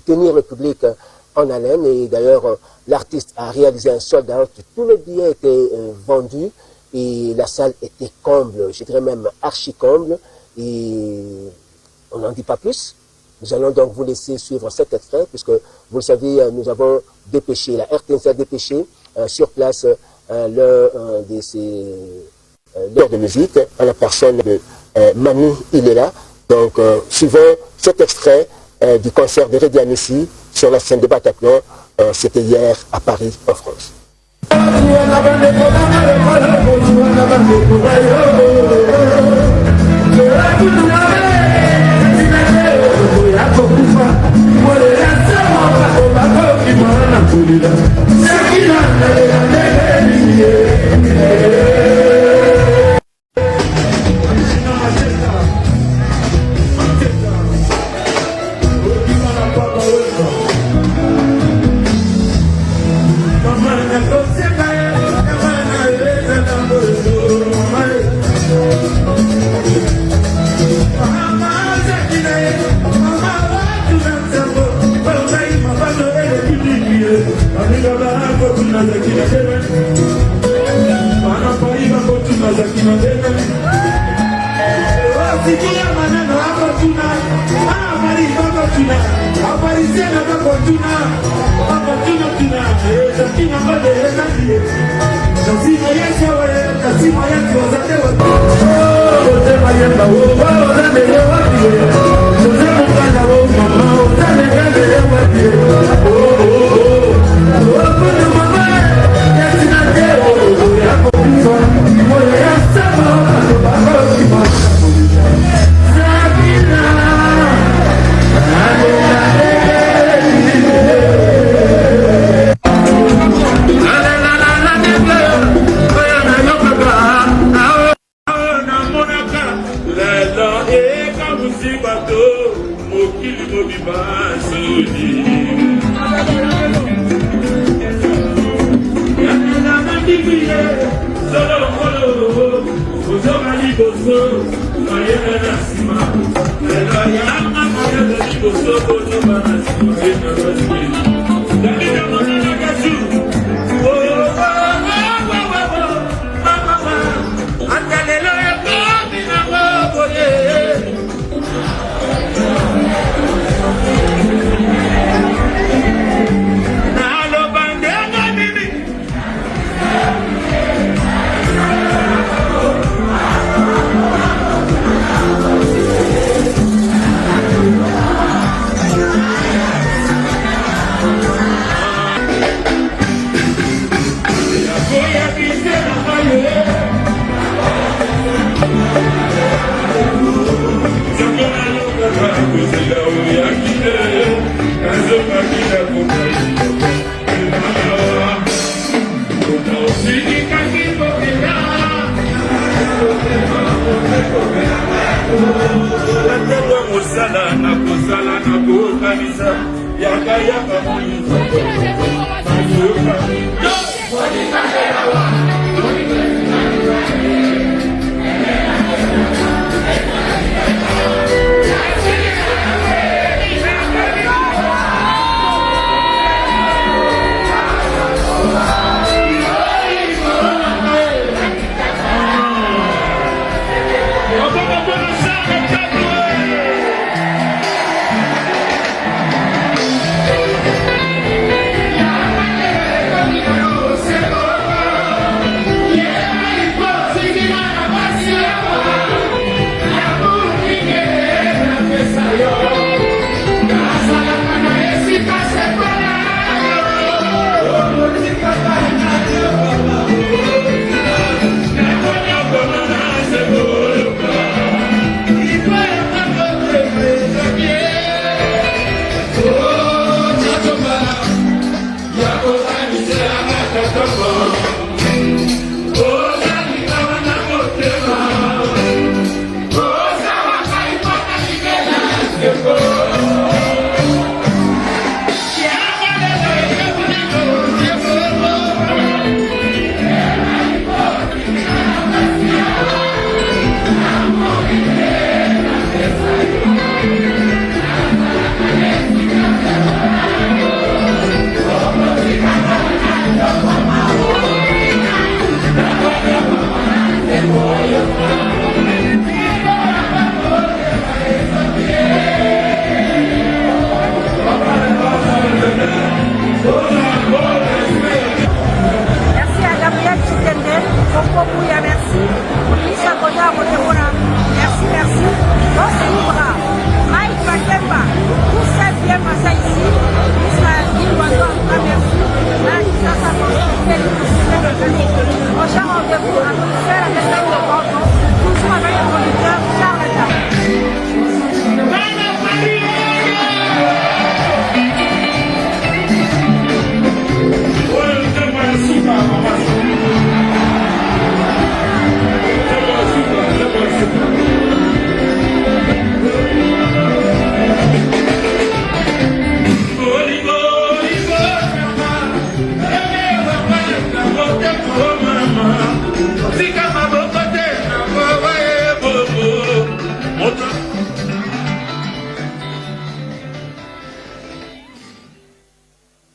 tenir le public en haleine. Et d'ailleurs, l'artiste a réalisé un sold out. Tous les billets étaient vendus et la salle était comble, je dirais même archi comble. Et on n'en dit pas plus. Nous allons donc vous laisser suivre cet extrait, puisque vous le savez, nous avons dépêché, la RTNC a dépêché sur place l'heure de musique à la personne de Manu, il est là. Donc, suivons cet extrait du concert de Reggae Annecy sur la scène de Bataclan. C'était hier à Paris, en France.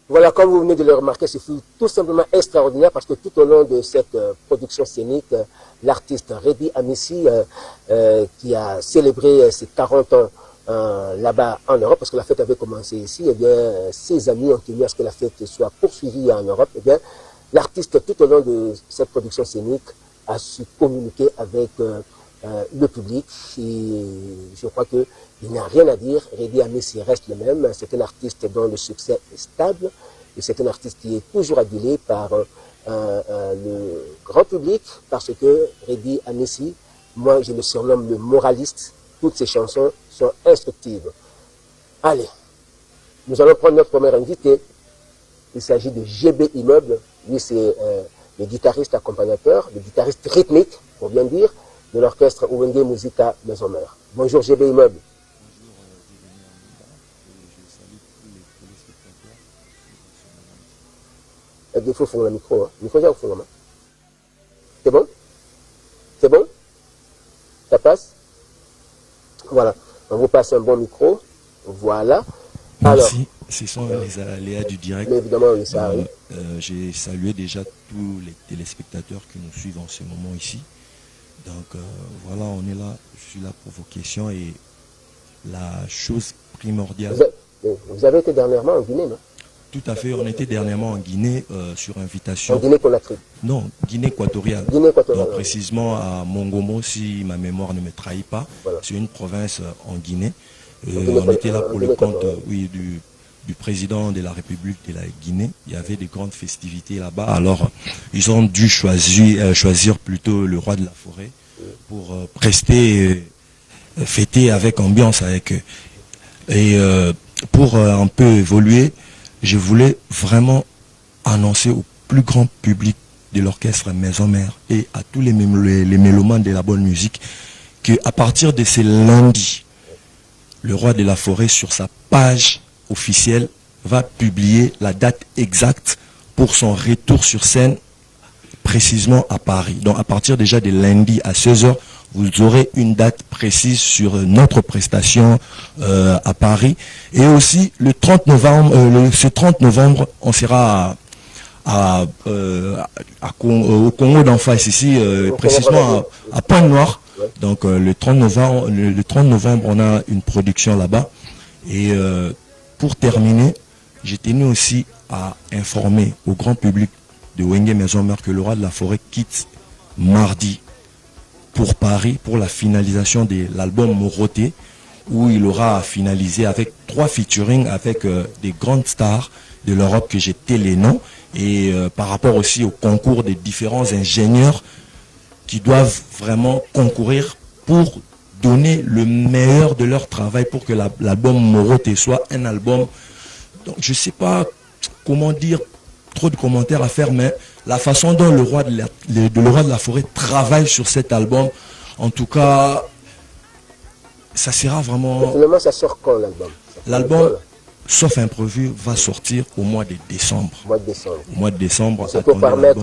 Voilà, comme vous venez de le remarquer, ce fut tout simplement extraordinaire parce que tout au long de cette production scénique, l'artiste Reddy Amissi, qui a célébré ses 40 ans là-bas en Europe, parce que la fête avait commencé ici, eh bien, ses amis ont tenu à ce que la fête soit poursuivie en Europe. Eh bien, l'artiste, tout au long de cette production scénique, a su communiquer avec le public. Et je crois qu'il n'y a rien à dire. Reddy Amissi reste le même. C'est un artiste dont le succès est stable. Et c'est un artiste qui est toujours adulé par le grand public parce que Reddy Amissi, moi je le surnomme le moraliste. Toutes ses chansons sont instructives. Allez, nous allons prendre notre premier invité. Il s'agit de GB Immeuble. Lui, c'est le guitariste accompagnateur, le guitariste rythmique, pour bien dire, de l'orchestre Owenge Musica Maison-Mère. Bonjour GB Immeuble. Il faut faire le micro. Hein. Le micro, j'ai fait. C'est bon? C'est bon? Ça passe? Voilà. On vous passe un bon micro. Voilà. Merci. Alors, ce sont les aléas du direct. Mais évidemment, oui, ça arrive. J'ai salué déjà tous les téléspectateurs qui nous suivent en ce moment ici. Donc voilà, on est là. Je suis là pour vos questions et la chose primordiale. Vous avez été dernièrement en Guinée, non? Tout à fait, on était dernièrement en Guinée sur invitation. En Guinée-Conakry? Non, Guinée équatoriale. Guinée équatoriale. Donc précisément à Mongomo, si ma mémoire ne me trahit pas. Voilà. C'est une province en Guinée. On était là pour le compte du président de la République de la Guinée. Il y avait des grandes festivités là-bas. Alors, ils ont dû choisir plutôt le roi de la forêt pour fêter avec ambiance avec eux. Et pour un peu évoluer, je voulais vraiment annoncer au plus grand public de l'orchestre Maison-Mère et à tous les mélomanes de la bonne musique qu'à partir de ce lundi, le roi de la forêt sur sa page officielle va publier la date exacte pour son retour sur scène précisément à Paris. Donc à partir déjà de lundi à 16h, vous aurez une date précise sur notre prestation à Paris. Et aussi le 30 novembre, ce 30 novembre, on sera au Congo d'en face ici, précisément à Pointe-Noire. Donc le 30 novembre, on a une production là-bas. Et pour terminer, j'ai tenu aussi à informer au grand public de Owenge Maison-Mère que le roi de la forêt quitte mardi pour Paris pour la finalisation de l'album Moroté, où il aura finalisé avec 3 featuring avec des grandes stars de l'Europe que j'ai tais les noms, et par rapport aussi au concours des différents ingénieurs qui doivent vraiment concourir pour donner le meilleur de leur travail pour que l'album Moroté soit un album. Donc je ne sais pas comment dire, trop de commentaires à faire, mais la façon dont le roi de la forêt travaille sur cet album, en tout cas, ça sera vraiment... Finalement, ça sort quand l'album? L'album, sauf imprévu, va sortir au mois de décembre. Au mois de décembre. Au mois de décembre. C'est pour permettre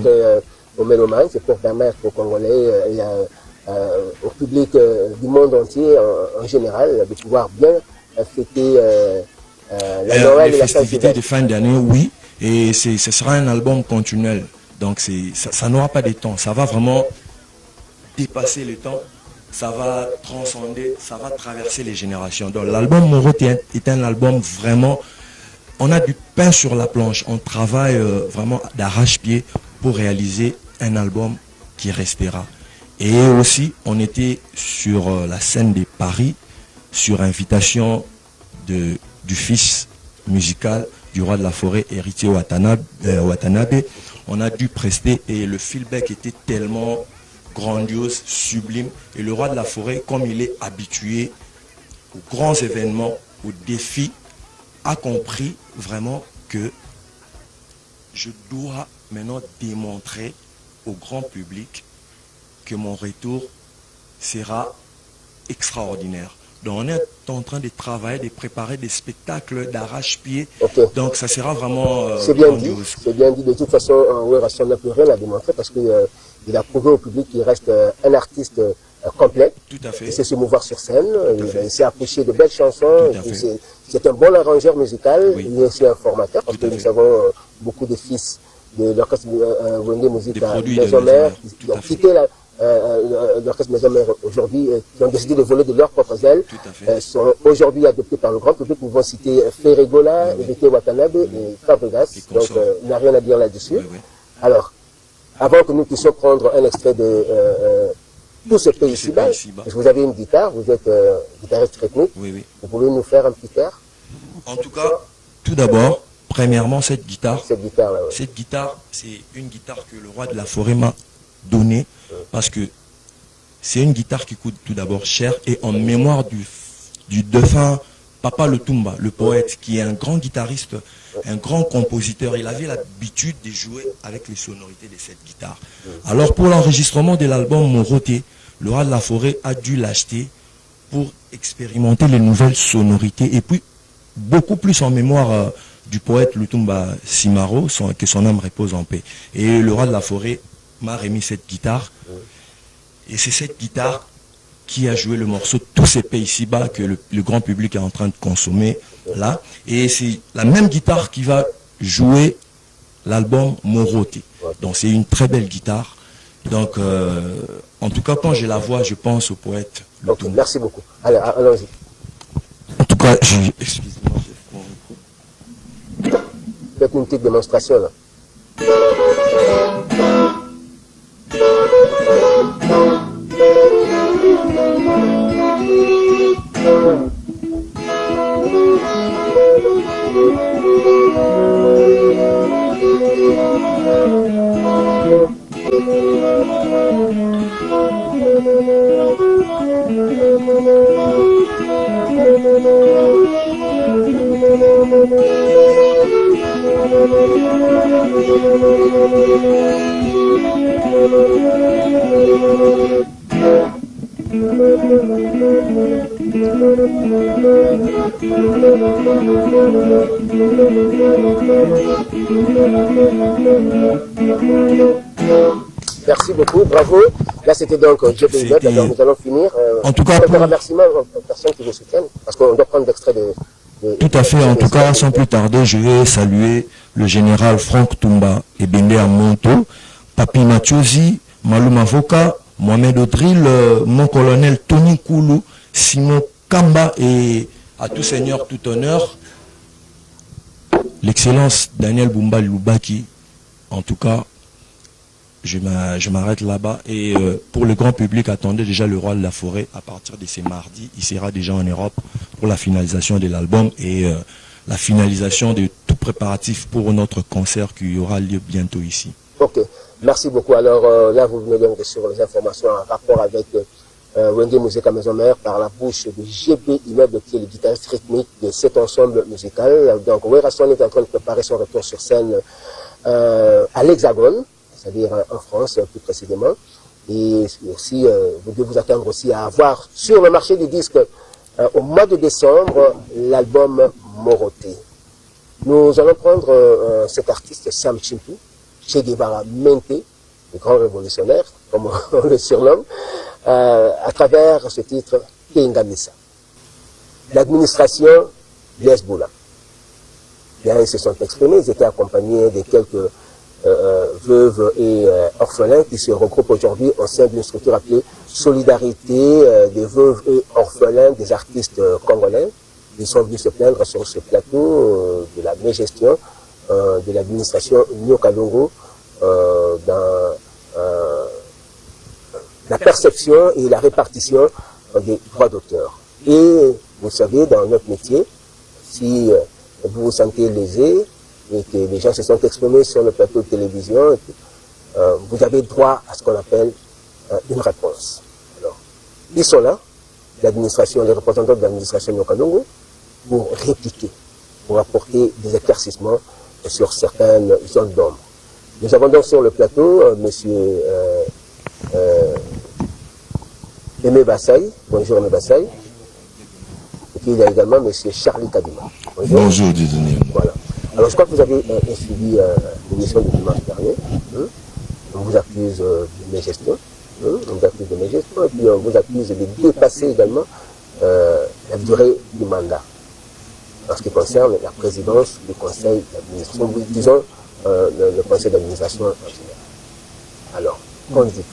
aux mélomanes, c'est pour permettre aux Congolais et au public du monde entier en général de pouvoir bien fêter la Noël les et la festivités de fin d'année, oui. Et ce sera un album continuel. Donc ça n'aura pas de temps. Ça va vraiment dépasser le temps. Ça va transcender, ça va traverser les générations. Donc l'album Moroté est un album vraiment... On a du pain sur la planche. On travaille vraiment d'arrache-pied pour réaliser un album qui restera. Et aussi, on était sur la scène de Paris, sur invitation du fils musical du roi de la forêt, héritier Watanabe. On a dû prester et le feedback était tellement grandiose, sublime. Et le roi de la forêt, comme il est habitué aux grands événements, aux défis, a compris vraiment que je dois maintenant démontrer au grand public que mon retour sera extraordinaire. Donc on est en train de travailler, de préparer des spectacles d'arrache-pied. Okay. Donc ça sera vraiment c'est bien dit. C'est bien dit. De toute façon, on n'a plus rien à démontrer parce qu'il a prouvé au public qu'il reste un artiste complète. Tout à fait. Il sait se mouvoir sur scène, il sait approcher de belles chansons. C'est un bon arrangeur musical, Oui. il est aussi un formateur, parce Tout à que nous fait. avons beaucoup de fils de l'orchestre Wenge Musique Des à produits de Maison-Mère, Maison-Mère, tout qui ont à fait. quitté l'orchestre Maison-Mère aujourd'hui, qui ont décidé de voler de leurs propres ailes, Tout à fait. sont aujourd'hui adoptés par le grand public. Nous pouvons citer Ferregola, Ebete Watanabe et Fabregas, Et donc consorts. il n'y a rien à dire là-dessus. Oui, oui. Alors, avant que nous puissions prendre un extrait de tout ce pays ici-bas, pays-ci-bas. parce que vous avez une guitare, vous êtes guitariste rythmique, Oui, oui. vous pouvez nous faire un petit air, En tout cas, tout d'abord, premièrement, cette guitare, cette guitare-là. Ouais. c'est une guitare que le roi de la forêt m'a donnée parce que c'est une guitare qui coûte tout d'abord cher et en mémoire du défunt Papa Lutumba, le poète, qui est un grand guitariste, un grand compositeur. Il avait l'habitude de jouer avec les sonorités de cette guitare. Alors pour l'enregistrement de l'album Moroté, le roi de la forêt a dû l'acheter pour expérimenter les nouvelles sonorités et puis beaucoup plus en mémoire du poète Lutumba Simaro, que son âme repose en paix. Et le roi de la forêt m'a remis cette guitare. Et c'est cette guitare qui a joué le morceau Tous ces pays ici-bas que le grand public est en train de consommer là. Et c'est la même guitare qui va jouer l'album Moroté. Donc c'est une très belle guitare. Donc en tout cas quand je la vois, je pense au poète Ok, Lutumba. merci beaucoup. Allez, allons-y. En tout cas, excusez-moi, j'ai mon micro. Faites une petite démonstration là. Merci beaucoup, bravo. Là, c'était donc Joe Bailey. Alors, nous allons finir. En tout cas, un pour- remerciement aux personnes qui vous soutiennent, parce qu'on doit prendre l'extrait de. Tout à fait. En tout cas, sans plus tarder, je vais saluer le général Franck Toumba et Bende Amonto, Papi Mathieusi, Malou Mavoka, Mohamed Odril, mon colonel Tony Koulou, Simon Kamba et à tout seigneur, tout honneur, l'excellence Daniel Bumba Lubaki. En tout cas, je m'arrête là-bas. Et pour le grand public, attendez déjà le roi de la forêt à partir de ce mardi. Il sera déjà en Europe pour la finalisation de l'album et la finalisation de tout préparatif pour notre concert qui aura lieu bientôt ici. Ok, merci beaucoup. Alors là, vous venez donc de sur les informations en rapport avec Wenge Musique à Maison-Mère par la bouche de GB Immeuble, qui est le guitariste rythmique de cet ensemble musical. Donc, Werasson est en train de préparer son retour sur scène à l'Hexagone, c'est-à-dire en France plus précisément. Et aussi, vous devez vous attendre aussi à avoir sur le marché des disques au mois de décembre l'album Moroté. Nous allons prendre cet artiste Sam Chimpu, Che Guevara Mente, le grand révolutionnaire, comme on le surnomme, à travers ce titre Kengamisa. L'administration d'Hezbollah. Bien, ils se sont exprimés, ils étaient accompagnés de quelques veuves et orphelins qui se regroupent aujourd'hui au sein d'une structure appelée Solidarité des veuves et orphelins des artistes congolais. Ils sont venus se plaindre sur ce plateau de la mégestion de l'administration Nyokalongo dans la perception et la répartition des droits d'auteur. Et vous savez, dans notre métier, si vous vous sentez lésé et que les gens se sont exprimés sur le plateau de télévision, vous avez droit à ce qu'on appelle une réponse. Alors, ils sont là, l'administration, les représentants de l'administration Nyokalongo, pour répliquer, pour apporter des éclaircissements sur certaines zones d'ombre. Nous avons donc sur le plateau monsieur Aimé Bassaï. Bonjour Aimé Bassaï. Et puis il y a également monsieur Charlie Kadima. Bonjour Dieudonné. Voilà. Alors je crois que vous avez suivi l'émission du dimanche dernier. On vous accuse de mégestion. On vous accuse de mégestion, et puis on vous accuse de dépasser également la durée du mandat. En ce qui concerne la présidence du conseil d'administration, disons le conseil d'administration en général. Alors, qu'en dites-vous?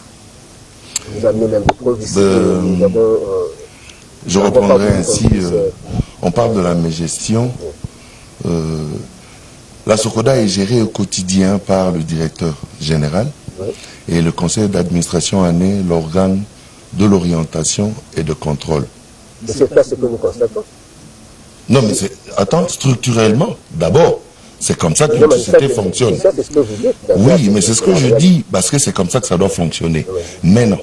Vous amenez même des preuves ici. Je reprendrai ainsi, on parle de la mégestion. La SOCODA est gérée au quotidien par le directeur général, oui, et le conseil d'administration en est l'organe de l'orientation et de contrôle. C'est pas ce que nous constatons. Non, mais attends, structurellement, d'abord, c'est comme ça qu'une société fonctionne. Ça, c'est ce que vous dites. Oui, mais c'est ce que je dis, parce que c'est comme ça que ça doit fonctionner. Oui. Maintenant,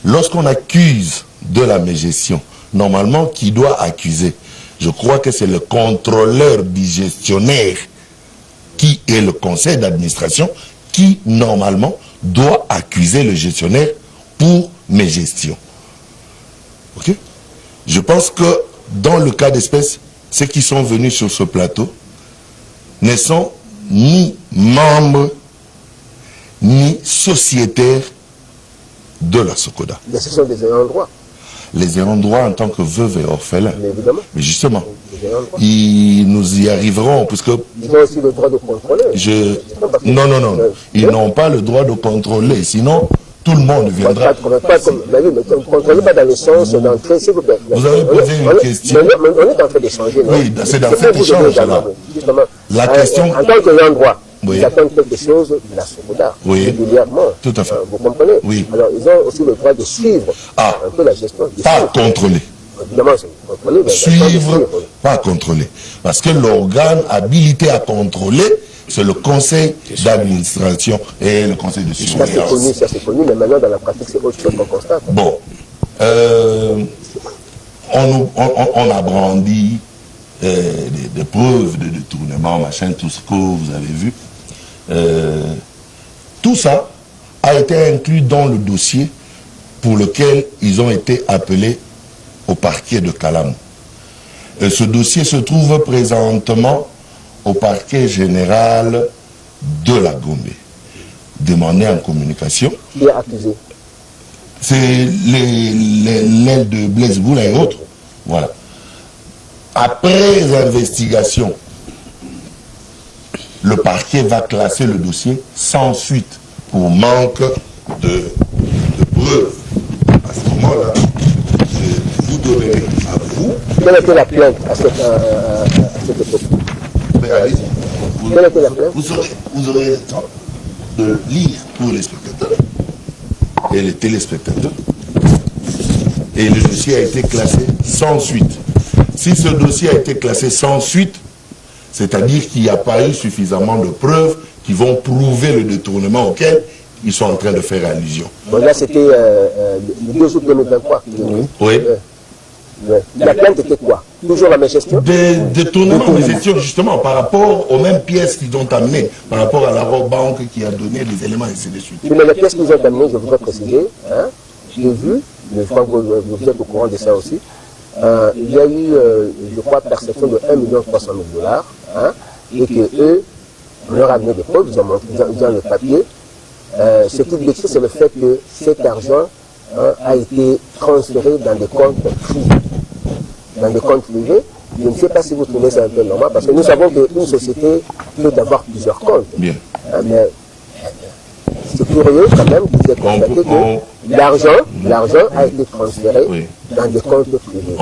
lorsqu'on accuse de la mégestion, normalement, qui doit accuser? Je crois que c'est le contrôleur du gestionnaire qui est le conseil d'administration qui, normalement, doit accuser le gestionnaire pour mégestion. Ok? Je pense que dans le cas d'espèce, ceux qui sont venus sur ce plateau ne sont ni membres ni sociétaires de la SOCODA. Mais ce sont des ayants droit. Les ayants droit en tant que veuves et orphelins. Mais évidemment. Mais justement, nous y arriverons, puisque... Ils ont aussi le droit de contrôler. Non, non, non. Ils n'ont pas le droit de contrôler, sinon tout le monde viendra. Ne contrôlez pas dans le sens d'entrer, s'il vous plaît. Vous avez posé une question. On est en train d'échanger. Oui, c'est dans cet échange-là. La question... En tant qu'ayant droit, ils attendent quelque chose de la SOCODA, régulièrement. Tout à fait. Vous comprenez? Oui. Alors, ils ont aussi le droit de suivre un peu la gestion. Pas contrôler. Évidemment, c'est contrôler. Suivre, pas contrôler. Parce que l'organe habilité à contrôler, c'est le conseil d'administration et le conseil de surveillance. Ça c'est connu, mais maintenant dans la pratique, c'est autre chose qu'on constate. Bon. On a brandi des preuves de détournement, machin, tout ce que vous avez vu. Tout ça a été inclus dans le dossier pour lequel ils ont été appelés au parquet de Kalamou. Ce dossier se trouve présentement au parquet général de la Gombe, demandé en communication. Qui est accusé? C'est l'aile de Blaise Boula et autres. Voilà. Après investigation, le parquet va classer le dossier sans suite pour manque de preuves. À ce moment-là, je vous donnerai à vous... Quelle était la plainte à cette époque? Allez-y. Vous aurez le temps de lire pour les spectateurs et les téléspectateurs. Et le dossier a été classé sans suite. Si ce dossier a été classé sans suite, c'est-à-dire qu'il n'y a pas eu suffisamment de preuves qui vont prouver le détournement auquel ils sont en train de faire allusion. Bon, là, c'était le 2 août 2023. Oui. La plainte était quoi? Toujours la même gestion? Des détournements de gestion, justement, par rapport aux mêmes pièces qu'ils ont amenées, par rapport à la banque qui a donné des éléments, et ainsi de suite. Mais les pièces qu'ils ont amenées, je voudrais préciser, hein, j'ai vu, je crois que vous êtes au courant de ça aussi, il y a eu, je crois, perception de 1 300 000 $, hein, et qu'eux, on leur a amené des preuves, ils ont le papier. Ce qu'ils décrivent, c'est le fait que cet argent a été transféré dans des comptes privés. Dans des comptes privés. Je ne sais pas si vous trouvez ça un peu normal, parce que nous savons qu'une société peut avoir plusieurs comptes. Bien. Mais c'est curieux quand même qu'ils aient constaté que l'argent a été transféré dans des comptes privés.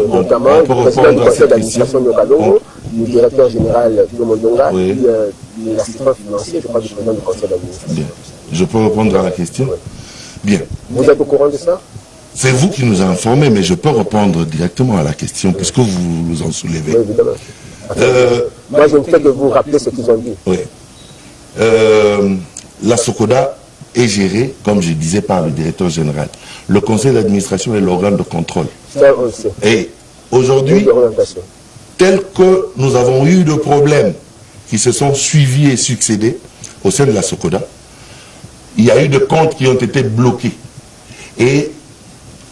Notamment le président du conseil d'administration de Kalongo, le directeur général de Mondonga, et l'assistant financier, je crois, du président du conseil d'administration. Bien. Je peux répondre à la question? Bien. Vous êtes au courant de ça? C'est vous qui nous a informés, mais je peux répondre directement à la question, puisque vous nous en soulevez. Oui, évidemment. Moi, je ne fais que vous rappeler ce qu'ils ont dit. Oui. La SOCODA est gérée, comme je disais, par le directeur général. Le conseil d'administration est l'organe de contrôle. Ça, on le sait. Et aujourd'hui, tel que nous avons eu de problèmes qui se sont suivis et succédés au sein de la SOCODA, il y a eu des comptes qui ont été bloqués. Et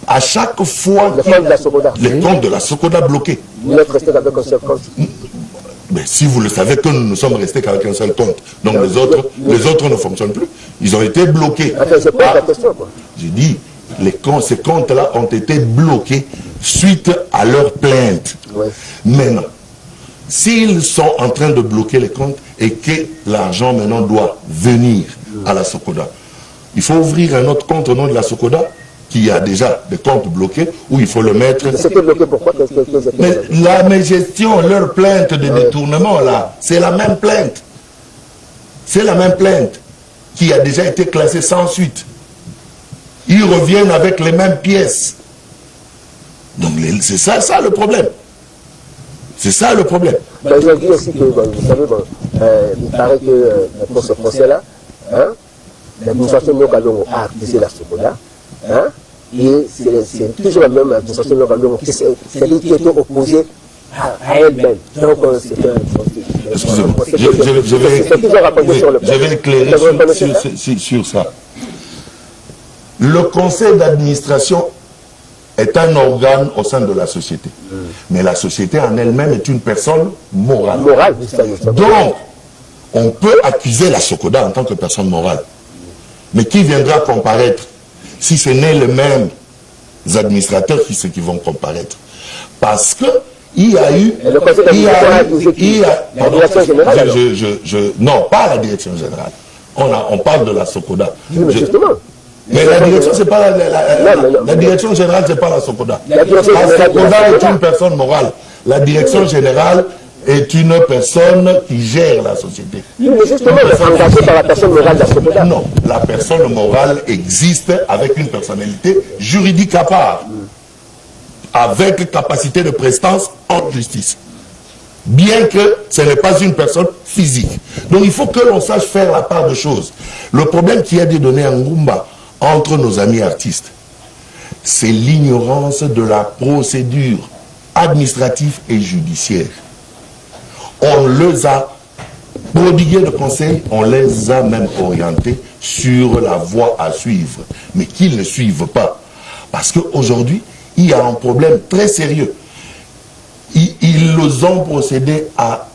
à chaque fois... Les comptes de la SOCODA. Les comptes de la SOCODA bloqués. Vous êtes resté avec un seul compte. Mais si vous le savez que nous sommes restés qu'avec un seul compte, donc les autres ne fonctionnent plus. Ils ont été bloqués. Attends, je pose la question, quoi. J'ai dit, ces comptes-là ont été bloqués suite à leur plainte. Ouais. Maintenant, s'ils sont en train de bloquer les comptes et que l'argent maintenant doit venir à la Socoda, il faut ouvrir un autre compte au nom de la Socoda qui a déjà des comptes bloqués où il faut le mettre. C'était bloqué pourquoi? Mais la gestion, leur plainte de détournement, là, c'est la même plainte. C'est la même plainte qui a déjà été classée sans suite. Ils reviennent avec les mêmes pièces. Donc c'est ça le problème. C'est ça le problème. Ben, je dis aussi que, bon, vous savez, bon, il paraît que pour ce procès-là, hein, l'administration Nyokalongo a accusé la Socoda, hein, et c'est toujours la même administration Nyokalongo qui s'est opposée à elle-même. Donc, excusez-moi, je vais éclairer sur ça. Le conseil d'administration est un organe au sein de la société. Mais la société en elle-même est une personne morale. Donc, on peut accuser la Socoda en tant que personne morale. Mais qui viendra comparaître si ce n'est les mêmes administrateurs qui vont comparaître? Parce que il y a eu... La direction générale. Non, pas la direction générale. On parle de la Socoda. Justement. Mais la direction, c'est pas la direction générale, c'est pas la Socoda. La Socoda est une personne morale. La direction générale est une personne qui gère la société. Mais justement, c'est engagé par la personne morale de la Socoda. Non, la personne morale existe avec une personnalité juridique à part, avec capacité de prestance en justice. Bien que ce n'est pas une personne physique. Donc il faut que l'on sache faire la part de choses. Le problème qui a été donné à Ngumba entre nos amis artistes, c'est l'ignorance de la procédure administrative et judiciaire. On les a prodigués de conseils, on les a même orientés sur la voie à suivre, mais qu'ils ne suivent pas. Parce qu'aujourd'hui, il y a un problème très sérieux. Ils ont procédé à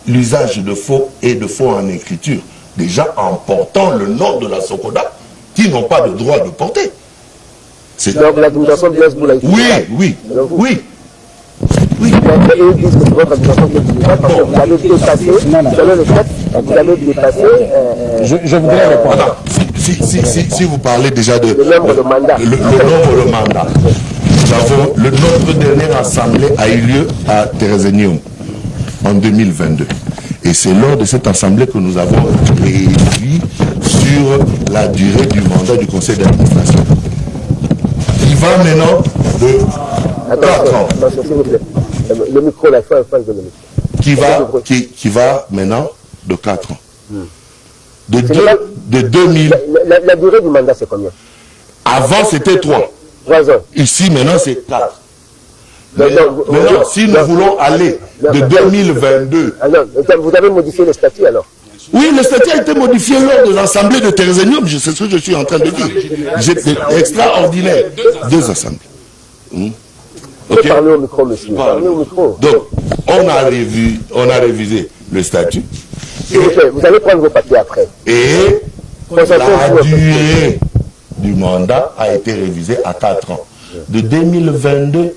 l'usage de faux et de faux en écriture, déjà en portant le nom de la Socoda, qui n'ont pas de droit de porter. Donc l'administration de l'Esboula. Oui. Ils disent que c'est votre administration qui est parce que vous avez dépassé, selon le texte, vous avez dépassé... Je voudrais répondre. Si vous parlez déjà de... Le nombre de mandats. Le nombre de mandats. Notre dernière assemblée a eu lieu à Thérézénium en 2022. Et c'est lors de cette assemblée que nous avons réécrit sur la durée du mandat du conseil d'administration. Il va maintenant de 4 ans. Attention, s'il vous plaît. Le micro, là, il faut de le micro. Qui va maintenant de 4 ans. De 2000. La durée du mandat, c'est combien? Avant, c'était 3. 3 ans. Ici, maintenant, c'est 4. Maintenant, si nous voulons aller de 2022... Ah non, vous avez modifié le statut alors? Oui, le statut a été modifié lors de l'assemblée de Thérézénium, c'est ce que je suis en train de dire. C'est extraordinaire. 2 assemblées. Okay. Parlez au micro, monsieur. Parlez au micro. Donc, on a révisé le statut. S'il vous plaît, vous allez prendre vos papiers après. Et la durée du mandat a été révisée à 4 ans. De 2022,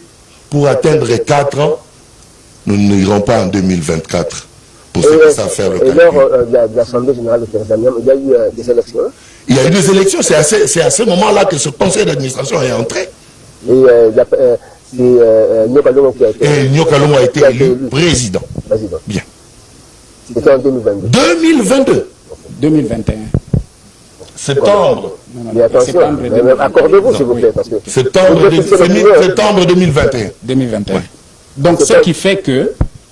pour atteindre 4 ans, nous n'irons pas en 2024 pour ça faire le calcul. Et lors de l'Assemblée générale de Thérézénium, il y a eu des élections? Il y a eu des élections, c'est à ce moment-là que ce conseil d'administration est entré. Et Nyokalongo a été élu président. Bien. C'était en 2022. 2021. Septembre. Mais attention, accordez-vous s'il vous plaît. Parce que septembre 2021. 2021. Ouais. Donc ce qui fait que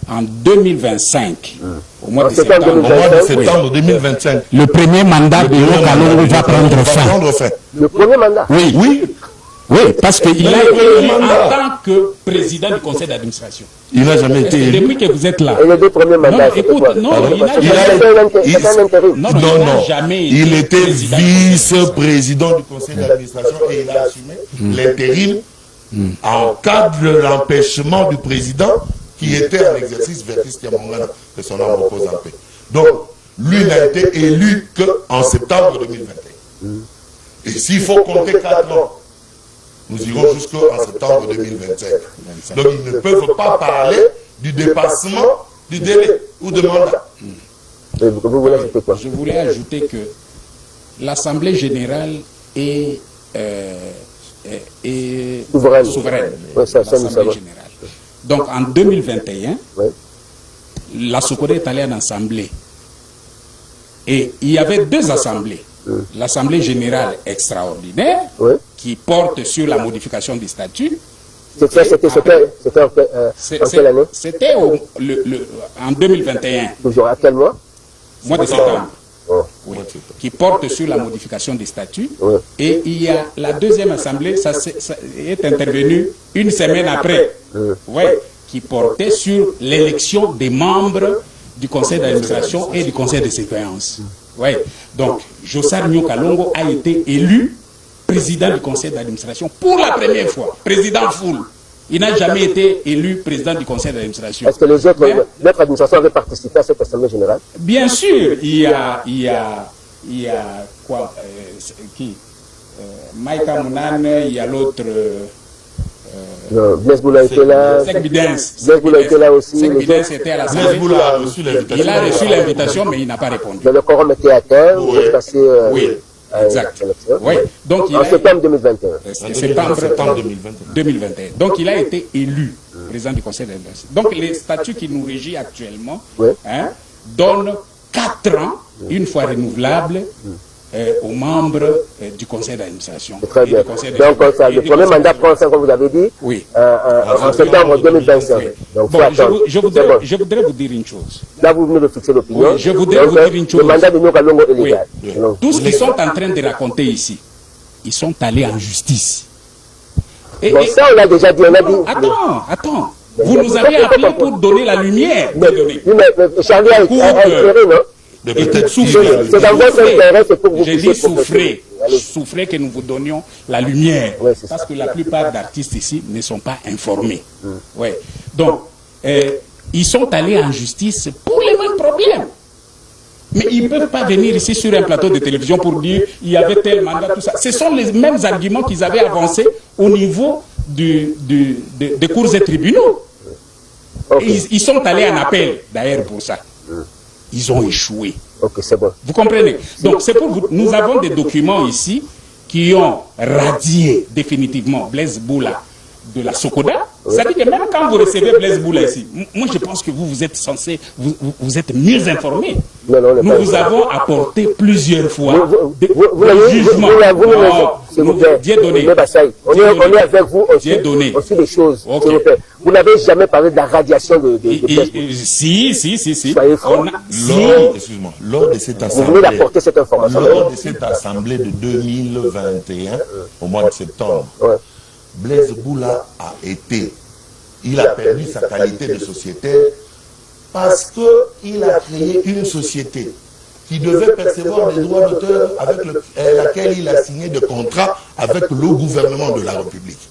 en 2025, au mois de septembre 2025, le premier mandat de Nyokalongo va prendre fin. Le premier mandat? Oui, parce qu'il a été élu en tant que président du conseil d'administration. Il n'a jamais été élu. Depuis que vous êtes là. Et les 2 premiers mandats, il était vice-président du conseil d'administration et il a assumé l'intérim en cas de l'empêchement du président qui était en exercice vers Christian Mongana, que son nom repose en paix. Donc, lui n'a été élu qu'en septembre 2021. Et s'il faut compter 4 ans, nous irons jusqu'en septembre 2025. Donc ils ne peuvent pas parler du dépassement du délai ou de mandat. Vous voulez ajouter quoi? Je voulais ajouter que l'Assemblée générale est souveraine. Oui, ça, nous savons. Générale. Donc en 2021, Oui. la Sokoda est allée en assemblée. Et il y avait 2 assemblées. L'Assemblée générale extraordinaire, Oui. qui porte sur la modification du statut. C'était en quelle année? C'était en 2021, Toujours à quel mois? mois de septembre. Oh. Oui, qui porte sur la modification des statuts. Oui. Et il y a la deuxième assemblée, ça est intervenu une semaine après, ouais, qui portait sur l'élection des membres du conseil d'administration et du conseil de surveillance. Ouais. Donc, Jossar Nyokalongo a été élu président du conseil d'administration pour la première fois, président full. Il n'a jamais été élu président du conseil d'administration. Est-ce que les autres, notre administration avait participé à cette assemblée générale? Bien sûr, il y a quoi qui Maïka Mounane, il y a l'autre. Blaise Boula était là. Blaise Boula était là aussi. Blaise était à l'Assemblée. Blaise Boula a reçu l'invitation. Il a reçu l'invitation, mais il n'a pas répondu. Le quorum était atteint. Vous êtes passé. Oui, exact. Oui. Donc, en septembre 2021. Septembre 2021. Donc il a été élu président du conseil d'administration. Donc les statuts qui nous régissent actuellement donnent 4 ans, une fois renouvelables, aux membres du conseil d'administration. Très bien. Donc le premier mandat prend 5 ans, vous avez dit, oui. En septembre 2025. Oui. Donc bon, je voudrais vous dire une chose. Là, vous venez de fixer l'opinion. Oui, je voudrais vous dire une chose. Le mandat de Nyokalongo est légal. Oui. Tout ce qu'ils sont en train de raconter ici, ils sont allés en justice. Bon, ça, on l'a déjà dit. On a dit. Attends. Vous nous avez appelé pour donner la lumière. Mais Charlie a éclairé, non? C'est dans votre intérêt, c'est pour vous. J'ai dit souffrez que nous vous donnions la lumière. Ouais, parce que la plupart d'artistes ici ne sont pas informés. Ouais. Donc, ils sont allés en justice pour les mêmes problèmes. Mais ils ne peuvent pas venir ici sur un plateau de télévision pour dire il y avait tel mandat, tout ça. Ce sont les mêmes arguments qu'ils avaient avancés au niveau des cours et tribunaux. Okay. Ils sont allés en appel, d'ailleurs, pour ça. Ils ont échoué. Ok, c'est bon. Vous comprenez? Donc, c'est pour vous. Nous avons des documents ici qui ont radié définitivement Blaise Boula de la Sokoda. C'est-à-dire que même quand vous recevez Blaise Boula ici, moi je pense que vous êtes censé, vous êtes mieux informés. Nous vous avons apporté plusieurs fois des jugements. Dieu donné. On est avec vous, on suit les choses. Okay. Vous n'avez jamais parlé de la radiation de Si. Soyez franc. Lors de cette assemblée, vous venez d'apporter cette information. Lors de cette assemblée de 2021, au mois de septembre, Blaise Boula il a perdu sa qualité de sociétaire parce qu'il a créé une société qui devait percevoir des droits d'auteur avec laquelle il a signé des contrats avec le gouvernement de la République.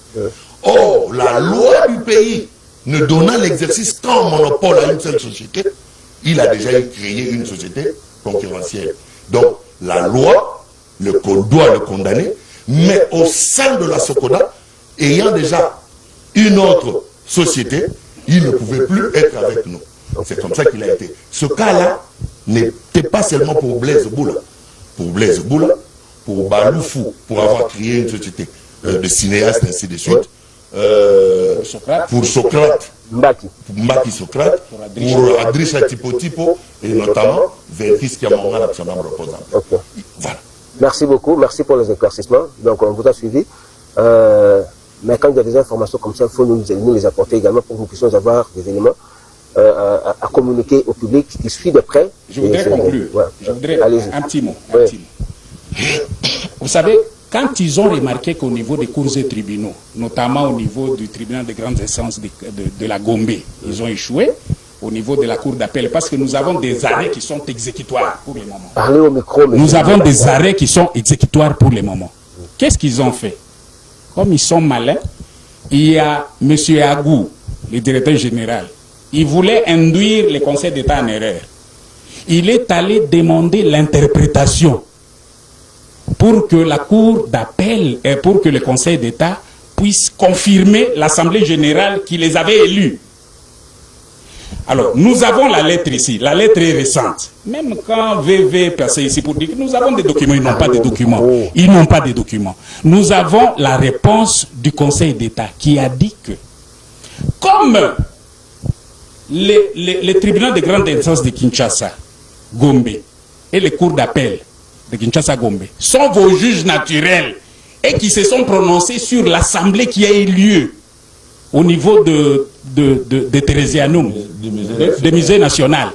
Or, la loi du pays ne donnant l'exercice qu'en monopole à une seule société, il a déjà créé une société concurrentielle. Donc, la loi doit le condamner, mais au sein de la Sokoda, ayant déjà une autre société, il ne pouvait plus être avec nous. C'est comme ça qu'il a été. Ce cas-là n'était pas seulement pour Blaise Boula. Pour Blaise Boula, pour Baloufou, pour avoir créé une société de cinéastes, ainsi de suite. Pour Socrate, Mbaki Socrate, pour Adrisha Tipo, et notamment Vertis Kiamanga National Reposant. Voilà. Merci beaucoup, merci pour les éclaircissements. Donc on vous a suivi. Mais quand il y a des informations comme ça, il faut nous les apporter également pour que nous puissions avoir des éléments à communiquer au public qui suit de près. Je voudrais conclure. Je voudrais un petit mot. Vous savez, quand ils ont remarqué qu'au niveau des cours et tribunaux, notamment au niveau du tribunal de grande instance de la Gombe, ils ont échoué, au niveau de la cour d'appel, parce que nous avons des arrêts qui sont exécutoires pour le moment. Parlez au micro, nous avons des arrêts qui sont exécutoires pour le moment. Qu'est-ce qu'ils ont fait? Comme ils sont malins, il y a M. Agou, le directeur général, il voulait induire le Conseil d'État en erreur. il est allé demander l'interprétation pour que la Cour d'appel et pour que le Conseil d'État puisse confirmer l'Assemblée générale qui les avait élus. Alors, nous avons la lettre ici. La lettre est récente. Même quand VV passait ici pour dire que nous avons des documents, ils n'ont pas de documents. Ils n'ont pas de documents. Nous avons la réponse du Conseil d'État qui a dit que, comme les tribunaux de grande instance de Kinshasa, Gombe, et les cours d'appel de Kinshasa-Gombe sont vos juges naturels et qui se sont prononcés sur l'assemblée qui a eu lieu au niveau de Thérésianum, de musée national.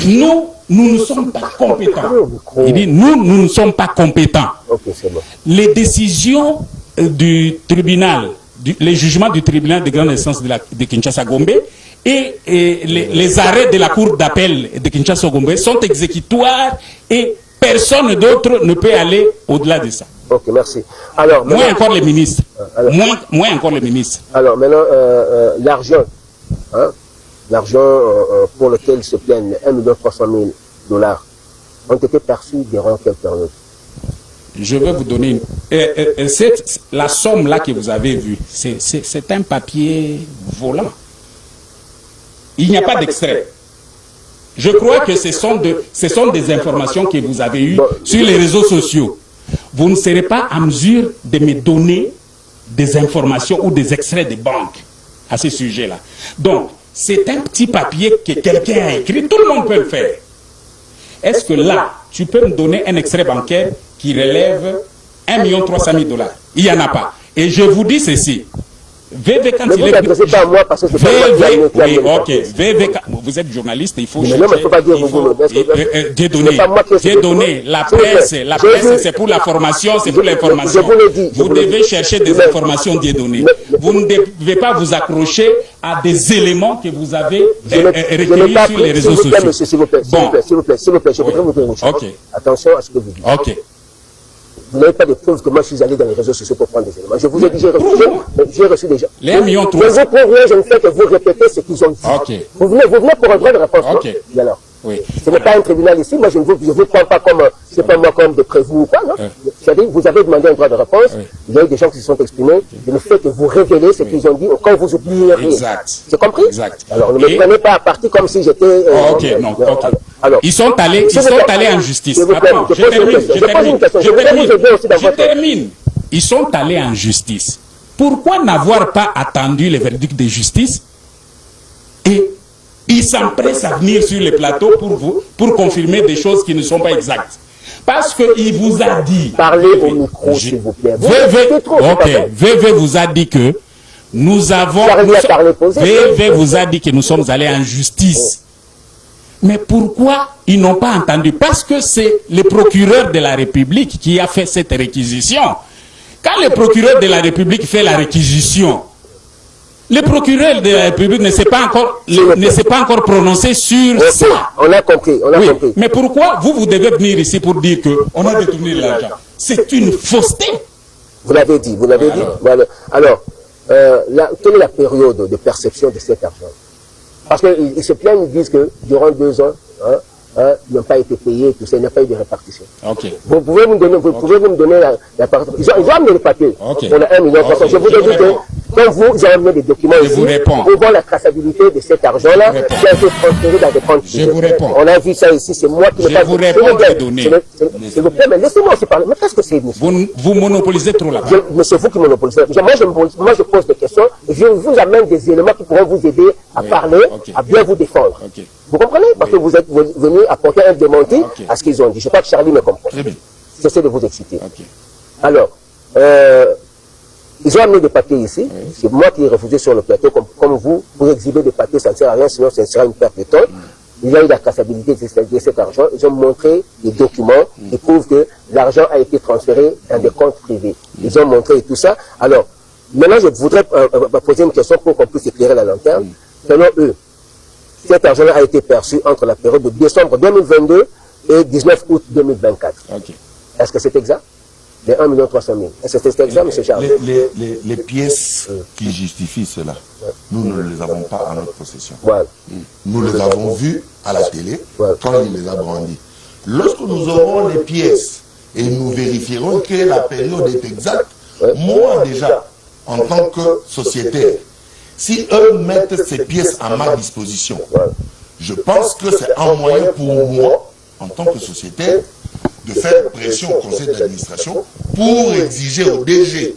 Nous ne sommes pas compétents. Il dit, nous ne sommes pas compétents. Les décisions du tribunal, les jugements du tribunal de grande instance de Kinshasa-Gombe et les arrêts de la cour d'appel de Kinshasa-Gombe sont exécutoires et personne d'autre ne peut aller au-delà de ça. Ok, merci. Alors, moins encore les ministres. Moins encore les ministres. Alors, maintenant, l'argent, hein, l'argent pour lequel se plaignent 1 300 000 $ ont été perçus durant quelle période? Je vais vous donner la somme là que vous avez vue, c'est un papier volant. Il n'y a pas d'extrait. Je crois que ce sont des informations que vous avez eues sur les réseaux sociaux. Vous ne serez pas en mesure de me donner des informations ou des extraits de banque à ce sujet-là. Donc, c'est un petit papier que quelqu'un a écrit, tout le monde peut le faire. Est-ce que là, tu peux me donner un extrait bancaire qui relève 1 300 000 $? Il n'y en a pas. Et je vous dis ceci. VV, quand il est... pas à moi parce que c'est pas moi qui oui, ok. VV, vous êtes journaliste, il faut chercher. Non, mais il faut pas dire Dédonner. La presse, c'est pour la formation, c'est pour l'information. Vous devez chercher des informations dédonnées. Vous ne devez pas vous accrocher à des éléments que vous avez recueillis sur les réseaux sociaux. S'il vous plaît, je voudrais vous dire une chose. Attention à ce que vous dites. Ok. Vous n'avez pas de preuves que moi je suis allé dans les réseaux sociaux pour prendre des éléments. Je vous ai dit, j'ai reçu des gens. Les 1 million 300. Je ne vous prouve rien, je ne fais que vous répéter ce qu'ils ont dit. Okay. Vous venez pour un droit de réponse. Okay. Et alors, oui. Ce n'est pas un tribunal ici, moi je ne vous prends pas comme, c'est pas moi comme de prévu ou pas, non. C'est-à-dire, vous avez demandé un droit de réponse, il y a eu des gens qui se sont exprimés, et le fait que vous révélez ce qu'ils ont dit, quand vous oubliez rien. Exact. C'est compris? Exact. Alors, ne me prenez pas à partie comme si j'étais... ok. Alors, ils sont allés en justice. Attends, je termine. Ils sont allés en justice. Pourquoi n'avoir pas attendu le verdict de justice et ils s'empressent à venir sur les plateaux pour confirmer des choses qui ne sont pas exactes? Parce qu'il vous a dit... Parlez au micro, s'il vous plaît. VV vous a dit que nous avons... VV vous a dit que nous sommes allés en justice. Mais pourquoi ils n'ont pas entendu? Parce que c'est le procureur de la République qui a fait cette réquisition. Quand le procureur de la République fait la réquisition, le procureur de la République ne s'est pas encore prononcé sur ça. On a compris, compris. Mais pourquoi vous devez venir ici pour dire qu'on a détourné l'argent? C'est une fausseté. Vous l'avez dit, Voilà. Alors, quelle est la période de perception de cet argent? Parce qu'ils se plaignent, ils disent que durant 2 ans, ils n'ont pas été payés, tout ça, il n'y a pas eu de répartition. Okay. Vous pouvez me donner la partie. Ils ont amené le papier. Okay. On a 1 million. Je vous ai dit que quand vous avez amené des documents ici, vous voyez la traçabilité de cet argent-là qui a été transféré dans des comptes. Je vous réponds. On a vu ça ici, c'est moi qui n'ai pas... Je vous réponds des données. S'il vous plaît, mais laissez-moi aussi parler. Mais qu'est-ce que c'est, monsieur? Vous monopolisez trop la parole. Mais c'est vous qui monopolisez. Moi, je pose des questions. Je vous amène des éléments qui pourront vous aider à parler, à bien vous défendre. Vous comprenez? Parce que vous êtes venu apporter un démenti à ce qu'ils ont dit. Je crois que Charlie me comprend. J'essaie de vous exciter. Alors, ils ont amené des papiers ici. C'est moi qui ai refusé sur le plateau, comme vous. Pour exhiber des papiers, ça ne sert à rien, sinon ça sera une perte de temps. Il y a eu la traçabilité de cet argent. Ils ont montré des documents qui prouvent que l'argent a été transféré dans des comptes privés. Ils ont montré tout ça. Alors, maintenant, je voudrais poser une question pour qu'on puisse éclairer la lanterne. Selon eux, cet argent a été perçu entre la période de décembre 2022 et 19 août 2024. Est-ce que c'est exact? Les 1 300 000. C'était exact, M. Charles? Les pièces qui justifient cela, nous ne les avons pas en notre possession. Voilà. Nous les avons vues à la télé quand il les a brandis. Lorsque nous aurons les pièces et nous vérifierons que la période est exacte, moi déjà, en tant que sociétaire, si eux mettent ces pièces à ma disposition, je pense que c'est un moyen pour moi, en tant que sociétaire, de faire pression au conseil d'administration pour exiger au DG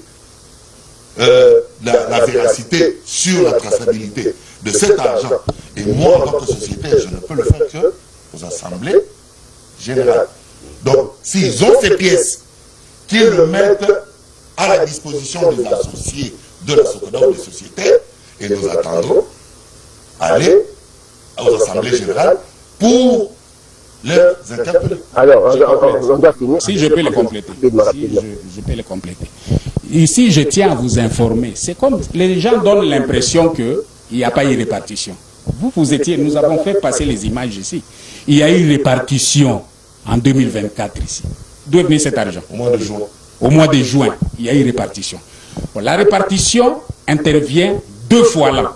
la véracité sur la traçabilité de cet argent. Et moi, en tant que sociétaire, je ne peux le faire que aux assemblées générales. Donc, s'ils ont ces pièces, qu'ils le mettent à la disposition des associés de la SOCODA ou des sociétaires, et nous attendrons aller aux assemblées générales pour les interpeller. Alors, on doit finir. Si je peux les compléter. Je peux les compléter. Ici, je tiens à vous informer. C'est comme les gens donnent l'impression qu'il n'y a pas eu répartition. Vous étiez, nous avons fait passer les images ici. Il y a eu répartition en 2024 ici. D'où est venu cet argent? Au mois de juin. Au mois de juin, il y a eu répartition. Bon, la répartition intervient 2 fois là.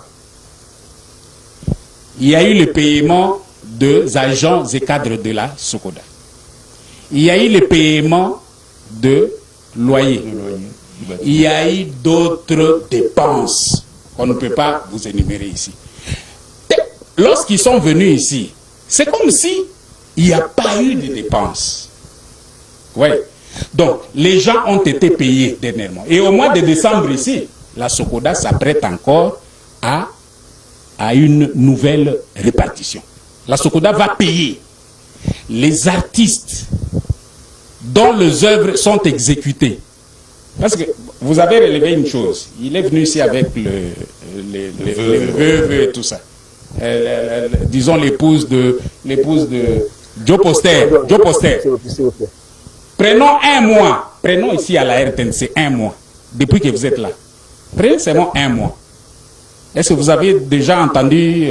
Il y a eu le paiement des agents et cadres de la SOCODA. Il y a eu le paiement de loyer. Il y a eu d'autres dépenses qu'on ne peut pas vous énumérer ici. Lorsqu'ils sont venus ici, c'est comme si il n'y a pas eu de dépenses. Oui. Donc, les gens ont été payés dernièrement. Et au mois de décembre ici, la SOCODA s'apprête encore à une nouvelle répartition. La SOCODA va payer les artistes dont les œuvres sont exécutées. Parce que vous avez relevé une chose. Il est venu ici avec les veuves et tout ça. Disons l'épouse de Joe Poster. Joe Poster. Prenons un mois. Prenons ici à la RTNC 1 mois. Depuis que vous êtes là. Prenez seulement 1 mois. Est-ce que vous avez déjà entendu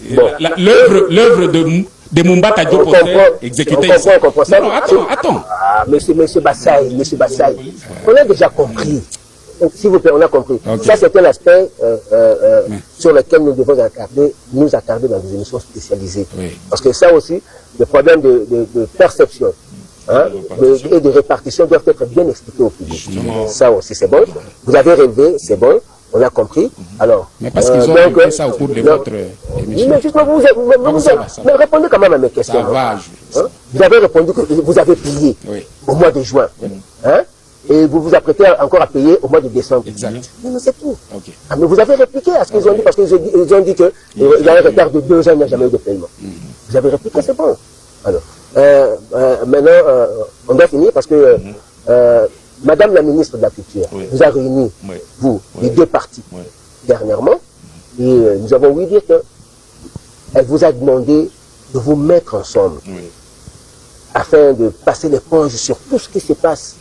l'œuvre de Mumbata Joe Poster exécutée ici? Non, attends. Monsieur Bassaï, on a déjà compris. Donc, s'il vous plaît, on a compris. Okay. Ça, c'était l'aspect sur lequel nous devons nous attarder dans des émissions spécialisées. Oui. Parce que ça aussi, le problème de perception et de répartition doivent être bien expliqués au public. Ça aussi, c'est bon. Vous avez relevé, c'est bon. On a compris. Alors, mais parce qu'ils ont fait ça au cours de votre émission. Mais justement, mais répondez quand même à mes questions. Ça va, vous avez répondu que vous avez payé au mois de juin. Et vous vous apprêtez encore à payer au mois de décembre. Exact. Mais c'est tout. Okay. Ah, mais vous avez répliqué à ce qu'ils ont dit, parce qu'ils ont dit qu'il y a un retard de 2 ans, il n'y a jamais eu de paiement. Vous avez répliqué, c'est bon. Alors, maintenant, on doit finir parce que Madame la ministre de la Culture vous a réuni, vous, les 2 partis, dernièrement, et nous avons ouï dire qu'elle vous a demandé de vous mettre ensemble afin de passer l'éponge sur tout ce qui se passe.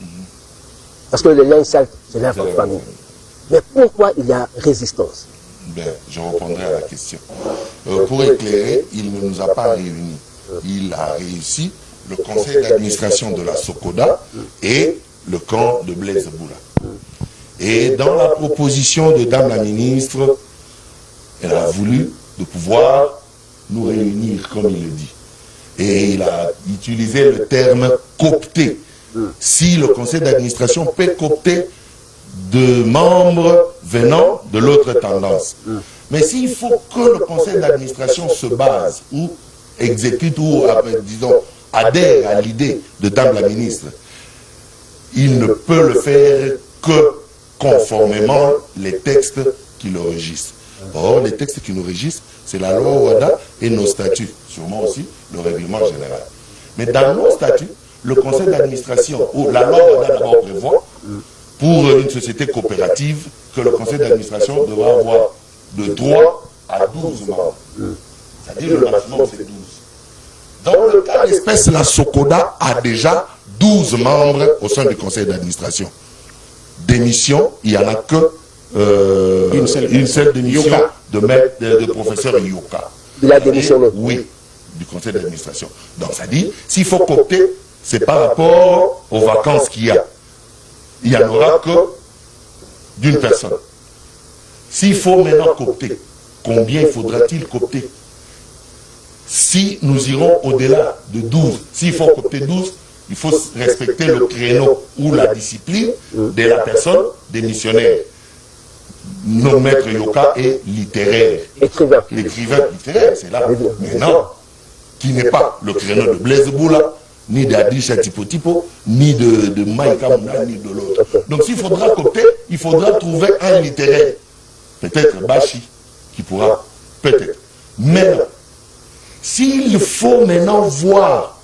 Parce que le linge sale se lave en famille. Mais pourquoi il y a résistance? Je répondrai à la question. Pour éclairer, il ne nous a pas réunis. Il a réussi le conseil d'administration de la SOCODA et le camp de Blaise Boula. Et dans la proposition de Dame la ministre, elle a voulu de pouvoir nous réunir, comme il le dit. Et il a utilisé le terme coopter. Si le conseil d'administration peut coopter de membres venant de l'autre tendance. Mais s'il faut que le conseil d'administration se base ou exécute ou, disons, adhère à l'idée de Dame la ministre, il ne peut le faire que conformément les textes qui le régissent. Or, les textes qui nous régissent, c'est la loi OHADA et nos statuts, sûrement aussi le règlement général. Mais dans nos statuts, le conseil d'administration, ou la loi OHADA d'abord prévoit, pour une société coopérative, que le conseil d'administration devra avoir de 3 à 12 membres. C'est-à-dire le maximum c'est 12. Dans le cas d'espèce, la SOCODA a déjà 12 membres au sein du conseil d'administration. Démission, il n'y en a que une seule démission de professeur Yoka. Il a démissionné. Oui, du conseil d'administration. Donc ça dit, s'il faut coopter, c'est par rapport aux vacances qu'il y a. Il n'y en aura que d'une personne. S'il faut maintenant coopter, combien faudra-t-il coopter? Si nous irons au-delà de 12, s'il faut coopter 12, il faut respecter le créneau ou la discipline de la personne des missionnaires. Nos maîtres yoga est littéraire. L'écrivain littéraire, c'est là. Maintenant, qui n'est pas le créneau de Blaise Boula, ni d'Adisha Tipo Tipo, ni de Maïka Mouna, ni de l'autre. Donc s'il faudra coopter, il faudra trouver un littéraire. Peut-être Bachi, qui pourra, peut-être. Maintenant, s'il faut maintenant voir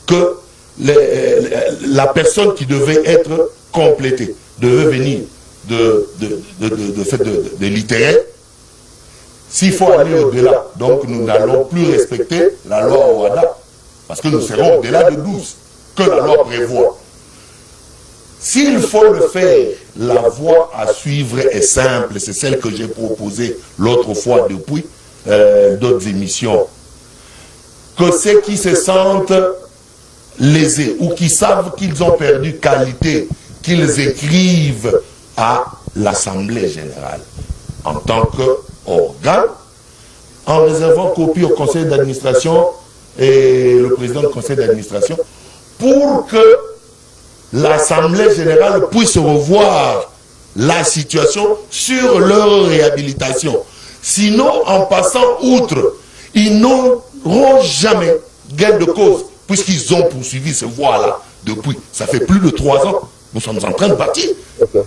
que la personne qui devait être complétée, devait venir de littéraire, s'il faut aller au-delà, donc nous n'allons plus respecter la loi Ouada, parce que nous serons au-delà de 12, que la loi prévoit. S'il faut le faire, la voie à suivre est simple, c'est celle que j'ai proposée l'autre fois depuis d'autres émissions. Que ceux qui se sentent lésés ou qui savent qu'ils ont perdu qualité, qu'ils écrivent à l'Assemblée générale en tant qu'organe, en réservant copie au conseil d'administration et le président du conseil d'administration, pour que l'Assemblée générale puisse revoir la situation sur leur réhabilitation. Sinon, en passant outre, ils n'auront jamais gain de cause, puisqu'ils ont poursuivi ce voie-là depuis. Ça fait plus de 3 ans. Nous sommes en train de bâtir.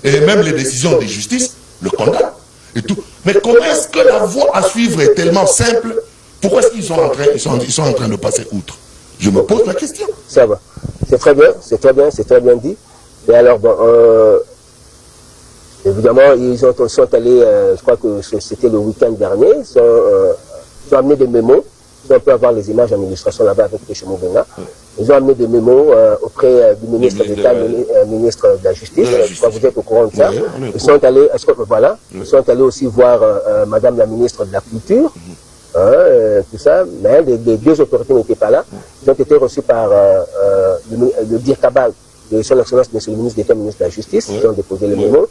Et même les décisions de justice le condamnent. Et tout. Mais comment est-ce que la voie à suivre est tellement simple? Pourquoi est-ce qu'ils sont en train de passer outre? Je me pose la question. Ça va. C'est très bien, c'est très bien dit. Et alors, bon, évidemment, ils sont allés, je crois que c'était le week-end dernier, ils ont amené des mémos. On peut avoir les images en illustration là-bas avec les chemins Benga. Ils ont amené des mémos auprès du ministre d'État, ministre de la Justice. Je crois que vous êtes au courant de ça. Ils sont allés, ils sont allés aussi voir Madame la ministre de la Culture, tout ça. Mais les 2 autorités n'étaient pas là. Ils ont été reçus par le Dirkabal de son Excellence, Monsieur le ministre d'État, ministre de la Justice. Ils ont déposé les mémos.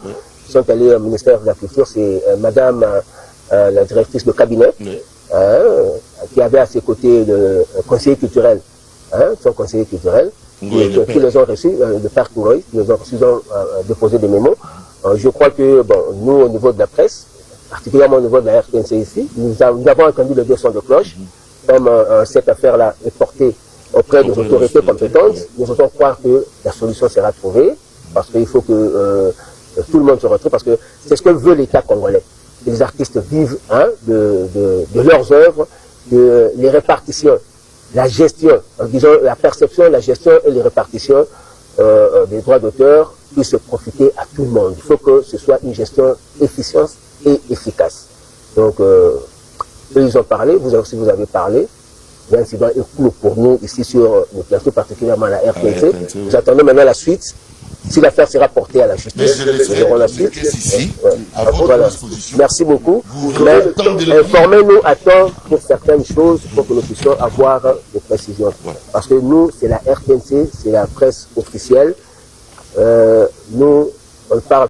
Ils sont allés au ministère de la Culture. C'est Madame la directrice de cabinet. Qui avait à ses côtés le conseiller culturel, son conseiller culturel, qui les ont reçus, le père Kouroy, qui les ont reçus, ils ont déposé des mémos. Je crois que, bon, nous, au niveau de la presse, particulièrement au niveau de la RTNC ici, nous avons entendu le 2 sons de cloche, comme cette affaire-là est portée auprès des autorités compétentes. Nous osons croire que la solution sera trouvée, parce qu'il faut que tout le monde se retrouve, parce que c'est ce que veut l'État congolais. Que les artistes vivent de leurs œuvres, de les répartitions, la gestion, disons la perception, la gestion et les répartitions des droits d'auteur puissent profiter à tout le monde. Il faut que ce soit une gestion efficiente et efficace. Donc, eux, ils ont parlé, vous aussi vous avez parlé. L'incident est court pour nous ici sur le plateau, particulièrement à la RTNC. Nous attendons maintenant la suite. Si l'affaire sera portée à la justice, nous aurons la suite. Voilà. Merci beaucoup. Informez-nous à temps pour certaines choses pour que nous puissions avoir des précisions. Parce que nous, c'est la RTNC, c'est la presse officielle. Nous, on parle